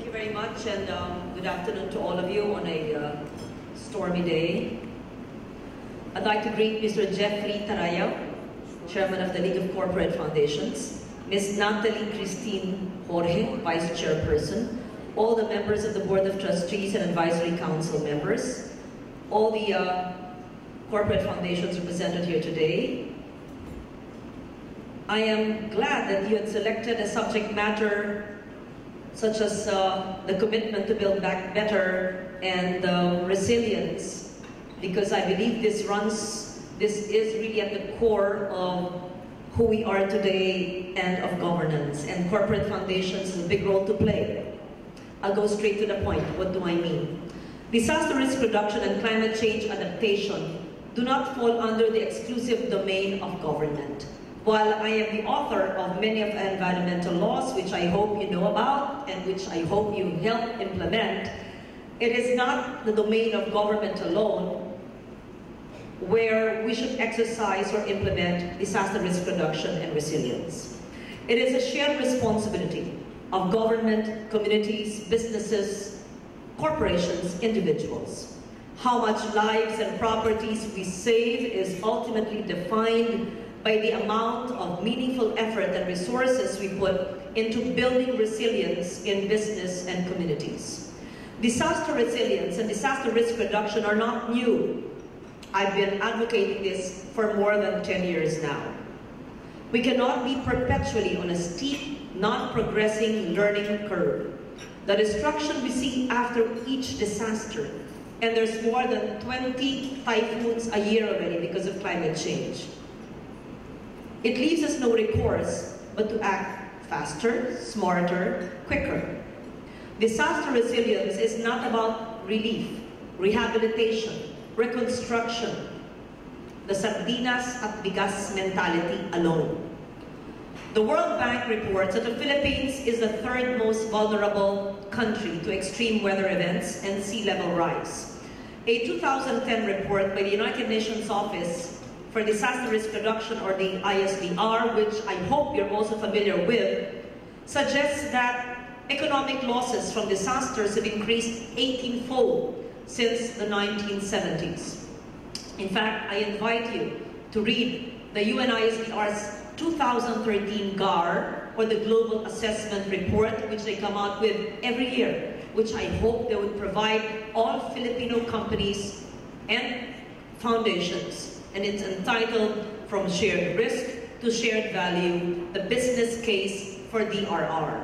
you very much, and good afternoon to all of you on a stormy day. I'd like to greet Mr. Jeffrey Taraya, Chairman of the League of Corporate Foundations, Ms. Natalie Christine Jorge, Vice Chairperson, all the members of the Board of Trustees and Advisory Council members, all the corporate foundations represented here today. I am glad that you had selected a subject matter such as the commitment to build back better and resilience, because I believe this is really at the core of who we are today and of governance, and corporate foundations have a big role to play. I'll go straight to the point. What do I mean? Disaster risk reduction and climate change adaptation do not fall under the exclusive domain of government. While I am the author of many of the environmental laws, which I hope you know about and which I hope you help implement, it is not the domain of government alone where we should exercise or implement disaster risk reduction and resilience. It is a shared responsibility of government, communities, businesses, corporations, individuals. How much lives and properties we save is ultimately defined by the amount of meaningful effort and resources we put into building resilience in business and communities. Disaster resilience and disaster risk reduction are not new. I've been advocating this for more than 10 years now. We cannot be perpetually on a steep, non-progressing learning curve. The destruction we see after each disaster, and there's more than 20 typhoons a year already because of climate change. It leaves us no recourse but to act faster, smarter, quicker. Disaster resilience is not about relief, rehabilitation, reconstruction, the sardinas at bigas mentality alone. The World Bank reports that the Philippines is the third most vulnerable country to extreme weather events and sea level rise. A 2010 report by the United Nations Office for Disaster Risk Reduction, or the ISDR, which I hope you're also familiar with, suggests that economic losses from disasters have increased 18-fold since the 1970s. In fact, I invite you to read the UNISDR's 2013 GAR, or the Global Assessment Report, which they come out with every year, which I hope they would provide all Filipino companies and foundations. And it's entitled From Shared Risk to Shared Value, the Business Case for DRR.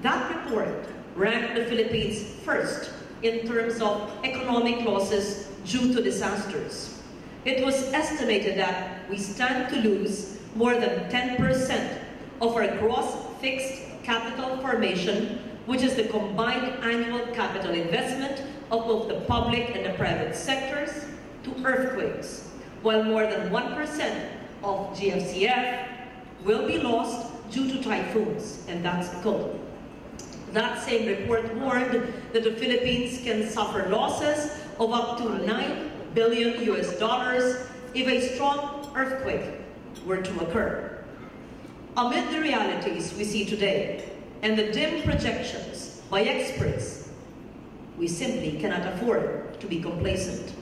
That report ranked the Philippines first in terms of economic losses due to disasters. It was estimated that we stand to lose more than 10% of our gross fixed capital formation, which is the combined annual capital investment of both the public and the private sectors, to earthquakes, while more than 1% of GFCF will be lost due to typhoons, and that's the goal. That same report warned that the Philippines can suffer losses of up to $9 billion if a strong earthquake were to occur. Amid the realities we see today and the dim projections by experts, we simply cannot afford to be complacent.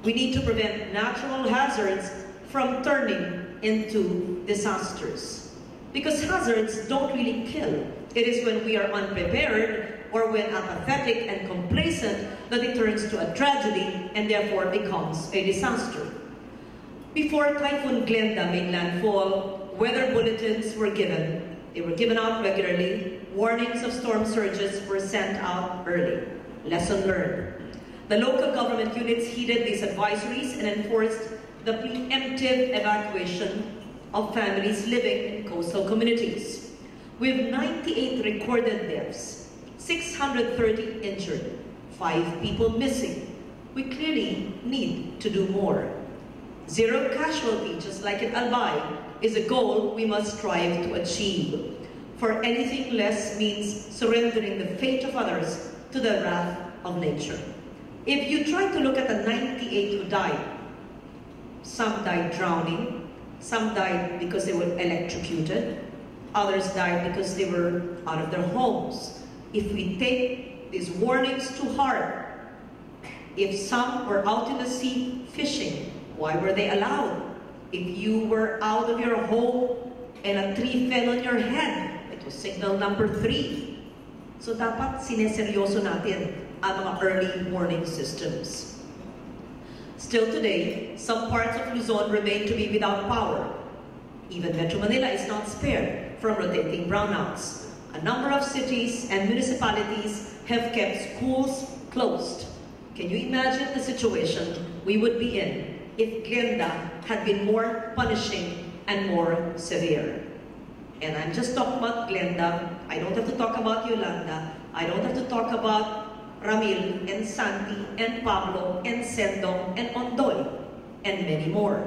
We need to prevent natural hazards from turning into disasters. Because hazards don't really kill. It is when we are unprepared or when apathetic and complacent that it turns to a tragedy and therefore becomes a disaster. Before Typhoon Glenda made landfall, weather bulletins were given. They were given out regularly. Warnings of storm surges were sent out early. Lesson learned. The local government units heeded these advisories and enforced the preemptive evacuation of families living in coastal communities. With 98 recorded deaths, 630 injured, 5 people missing, we clearly need to do more. Zero casualty, just like in Albay, is a goal we must strive to achieve. For anything less means surrendering the fate of others to the wrath of nature. If you try to look at the 98 who died, some died drowning, some died because they were electrocuted, others died because they were out of their homes. if we take these warnings to heart. If some were out in the sea fishing, why were they allowed? If you were out of your home and a tree fell on your head, it was signal number 3. So dapat sineseryoso natin ang mga early warning systems. Still today, some parts of Luzon remain to be without power. Even Metro Manila is not spared from rotating brownouts. A number of cities and municipalities have kept schools closed. Can you imagine the situation we would be in if Glenda had been more punishing and more severe? And I'm just talking about Glenda. I don't have to talk about Yolanda. I don't have to talk about Ramil and Santi and Pablo and Sendong and Ondoy and many more.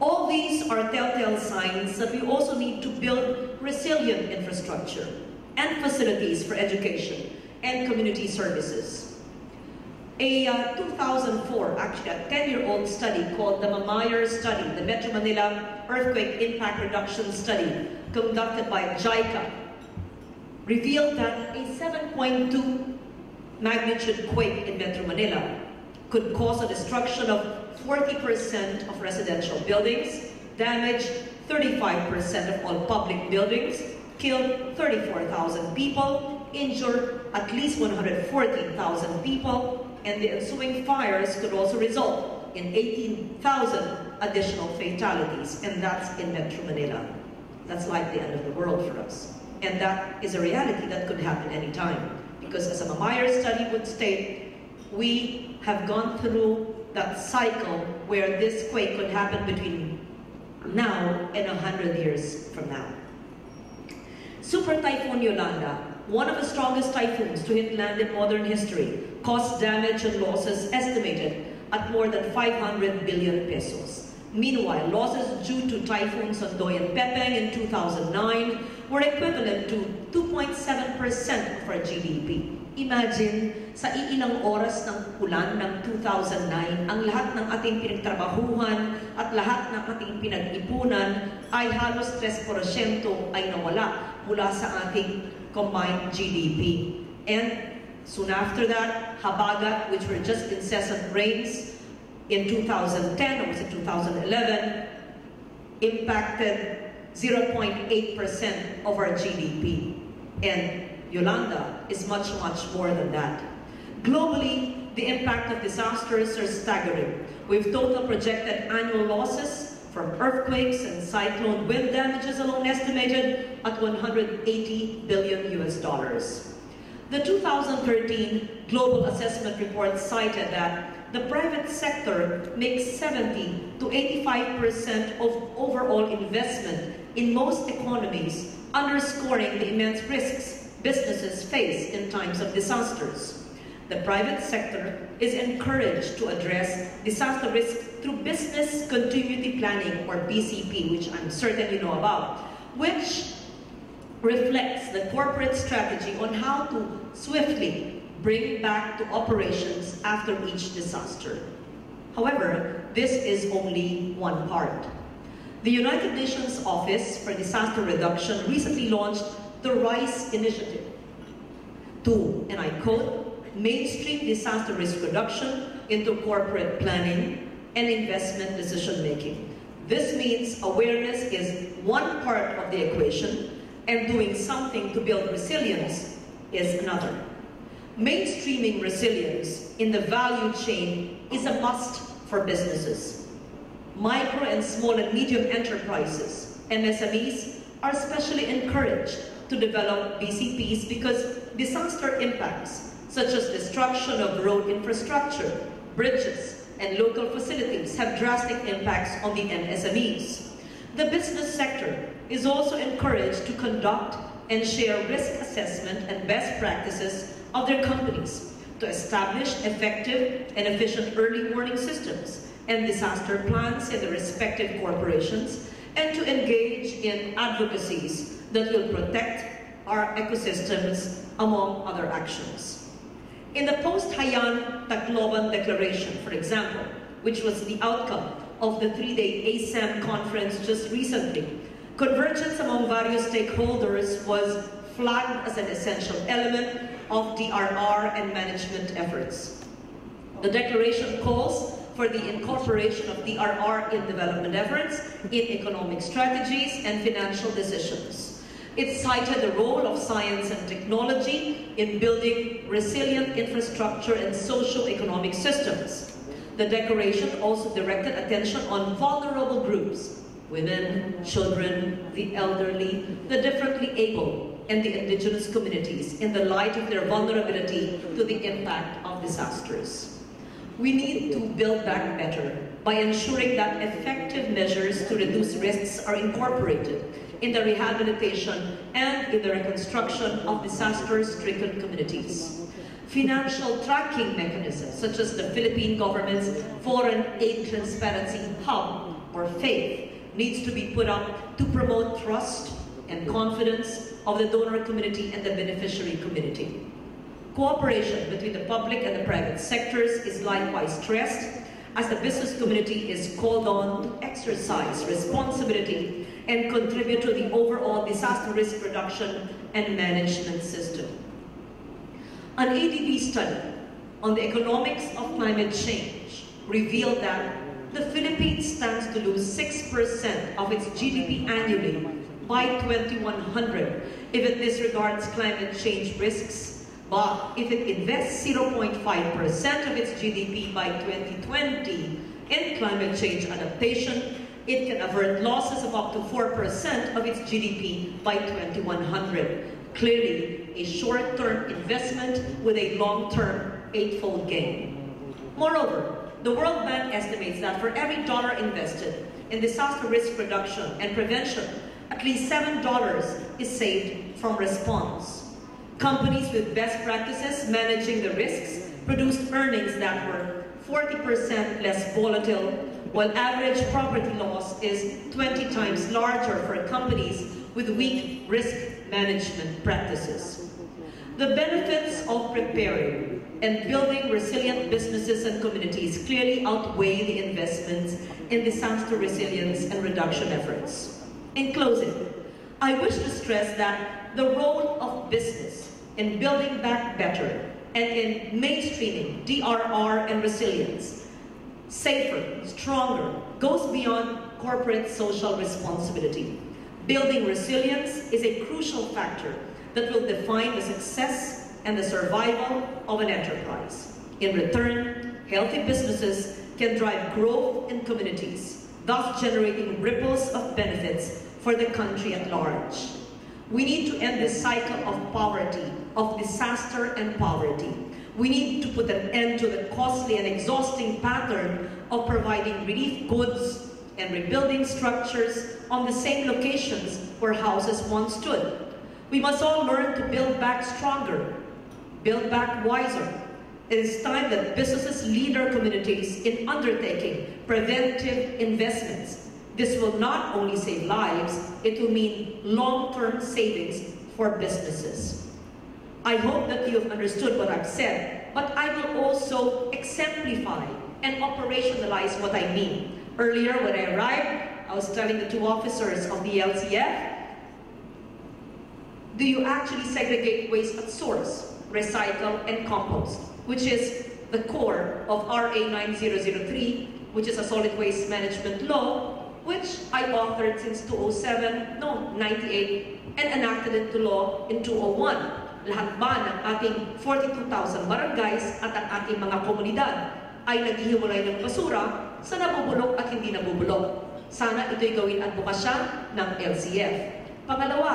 All these are telltale signs that we also need to build resilient infrastructure and facilities for education and community services. A 2004, actually a 10-year-old study called the Mamayer Study, the Metro Manila Earthquake Impact Reduction Study, conducted by JICA, revealed that a 7.2 magnitude quake in Metro Manila could cause a destruction of 40% of residential buildings, damage 35% of all public buildings, kill 34,000 people, injure at least 114,000 people, and the ensuing fires could also result in 18,000 additional fatalities, and that's in Metro Manila. That's like the end of the world for us. And that is a reality that could happen anytime. Because as a Mamayer study would state, we have gone through that cycle where this quake could happen between now and 100 years from now. Super Typhoon Yolanda, one of the strongest typhoons to hit land in modern history, caused damage and losses estimated at more than 500 billion pesos. Meanwhile, losses due to typhoons Ondoy and Pepeng in 2009 were equivalent to 2.7% of our GDP. Imagine, sa iilang oras ng ulan ng 2009, ang lahat ng ating pinagtrabahuhan at lahat ng ating pinag-ipunan ay halos 3% ay nawala mula sa ating combined GDP. And soon after that, Habagat, which were just incessant rains in 2010, or was it 2011, impacted 0.8% of our GDP. And Yolanda is much, much more than that. Globally, the impact of disasters are staggering, with total projected annual losses from earthquakes and cyclone wind damages alone estimated at $180 billion. The 2013 Global Assessment Report cited that the private sector makes 70 to 85% of overall investment in most economies, underscoring the immense risks businesses face in times of disasters. The private sector is encouraged to address disaster risk through business continuity planning, or BCP, which I'm certain you know about, which reflects the corporate strategy on how to swiftly bring back to operations after each disaster. However, this is only one part. The United Nations Office for Disaster Reduction recently launched the RISE initiative to, and I quote, mainstream disaster risk reduction into corporate planning and investment decision-making. This means awareness is one part of the equation, and doing something to build resilience is another. Mainstreaming resilience in the value chain is a must for businesses. Micro and small and medium enterprises, MSMEs, are especially encouraged to develop BCPs because disaster impacts, such as destruction of road infrastructure, bridges, and local facilities, have drastic impacts on the MSMEs. The business sector is also encouraged to conduct and share risk assessment and best practices of their companies to establish effective and efficient early warning systems and disaster plans in the respective corporations, and to engage in advocacies that will protect our ecosystems, among other actions. In the post-Hayan Tacloban Declaration, for example, which was the outcome of the 3-day ASAM conference just recently, convergence among various stakeholders was flagged as an essential element of DRR and management efforts. The declaration calls for the incorporation of DRR in development efforts, in economic strategies, and financial decisions. It cited the role of science and technology in building resilient infrastructure and socio-economic systems. The declaration also directed attention on vulnerable groups, women, children, the elderly, the differently able, and the indigenous communities in the light of their vulnerability to the impact of disasters. We need to build back better by ensuring that effective measures to reduce risks are incorporated in the rehabilitation and in the reconstruction of disaster-stricken communities. Financial tracking mechanisms, such as the Philippine government's Foreign Aid Transparency Hub, or FAITH, needs to be put up to promote trust and confidence of the donor community and the beneficiary community. Cooperation between the public and the private sectors is likewise stressed, as the business community is called on to exercise responsibility and contribute to the overall disaster risk reduction and management system. An ADB study on the economics of climate change revealed that the Philippines stands to lose 6% of its GDP annually by 2100 if it disregards climate change risks. But if it invests 0.5% of its GDP by 2020 in climate change adaptation, it can avert losses of up to 4% of its GDP by 2100. Clearly, a short-term investment with a long-term eightfold gain. Moreover, the World Bank estimates that for every dollar invested in disaster risk reduction and prevention, at least $7 is saved from response. Companies with best practices managing the risks produced earnings that were 40% less volatile, while average property loss is 20 times larger for companies with weak risk management practices. The benefits of preparing and building resilient businesses and communities clearly outweigh the investments in disaster resilience and reduction efforts. In closing, I wish to stress that the role of business in building back better and in mainstreaming DRR and resilience, safer, stronger, goes beyond corporate social responsibility. Building resilience is a crucial factor that will define the success and the survival of an enterprise. In return, healthy businesses can drive growth in communities, thus generating ripples of benefits for the country at large. We need to end this cycle of poverty, of disaster and poverty. We need to put an end to the costly and exhausting pattern of providing relief goods and rebuilding structures on the same locations where houses once stood. We must all learn to build back stronger, build back wiser. It is time that businesses lead our communities in undertaking preventive investments. This will not only save lives, it will mean long-term savings for businesses. I hope that you have understood what I've said, but I will also exemplify and operationalize what I mean. Earlier when I arrived, I was telling the two officers of the LCF, do you actually segregate waste at source, recycle, and compost, which is the core of RA 9003, which is a solid waste management law, which I authored since 98, and enacted into law in 201. Lahat ba ng ating 42,000 barangays at ang ating mga komunidad ay naghihiwalay ng basura sa nabubulok at hindi nabubulok. Sana ito'y gawin advokasya ng LCF. Pangalawa,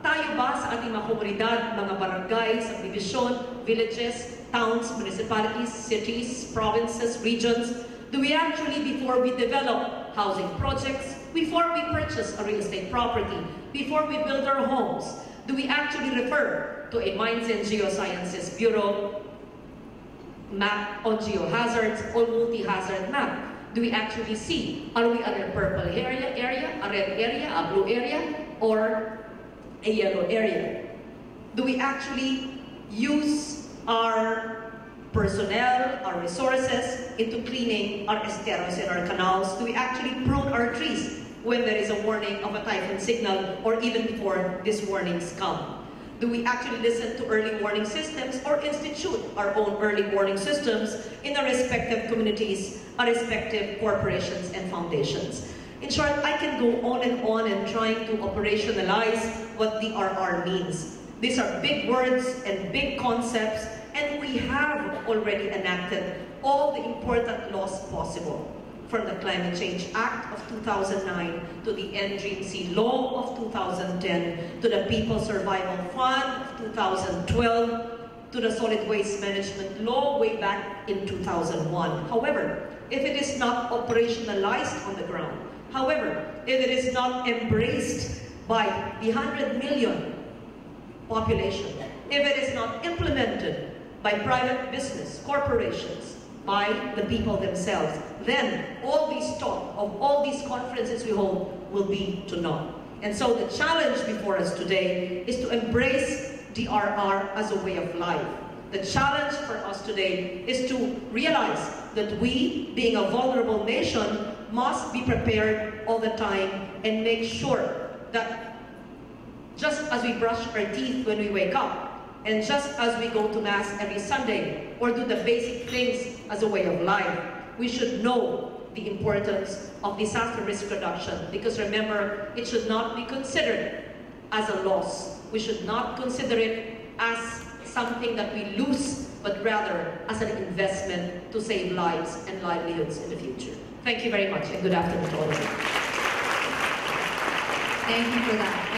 tayo ba sa ating mga komunidad, mga barangay, subdivision, villages, towns, municipalities, cities, provinces, regions, do we actually, before we develop housing projects, before we purchase a real estate property, before we build our homes, do we actually refer to a Mines and Geosciences Bureau map on geohazards or multi-hazard map? Do we actually see, are we under a purple area, a red area, a blue area, or a yellow area? Do we actually use our personnel, our resources into cleaning our esteros and our canals? Do we actually prune our trees when there is a warning of a typhoon signal or even before these warnings come? Do we actually listen to early warning systems or institute our own early warning systems in our respective communities, our respective corporations and foundations? In short, I can go on and trying to operationalize what DRR means. These are big words and big concepts, and we have already enacted all the important laws possible, from the Climate Change Act of 2009 to the NGC Law of 2010 to the People's Survival Fund of 2012 to the Solid Waste Management Law way back in 2001. However, if it is not operationalized on the ground, however, if it is not embraced by the 100 million population, if it is not implemented by private business, corporations, by the people themselves, then all these talk of all these conferences we hold will be to naught. And so the challenge before us today is to embrace DRR as a way of life. The challenge for us today is to realize that we, being a vulnerable nation, must be prepared all the time and make sure that just as we brush our teeth when we wake up, and just as we go to Mass every Sunday, or do the basic things as a way of life, we should know the importance of disaster risk reduction. Because remember, it should not be considered as a loss. We should not consider it as something that we lose, but rather as an investment to save lives and livelihoods in the future. Thank you very much, and good afternoon to all of you. Thank you for that.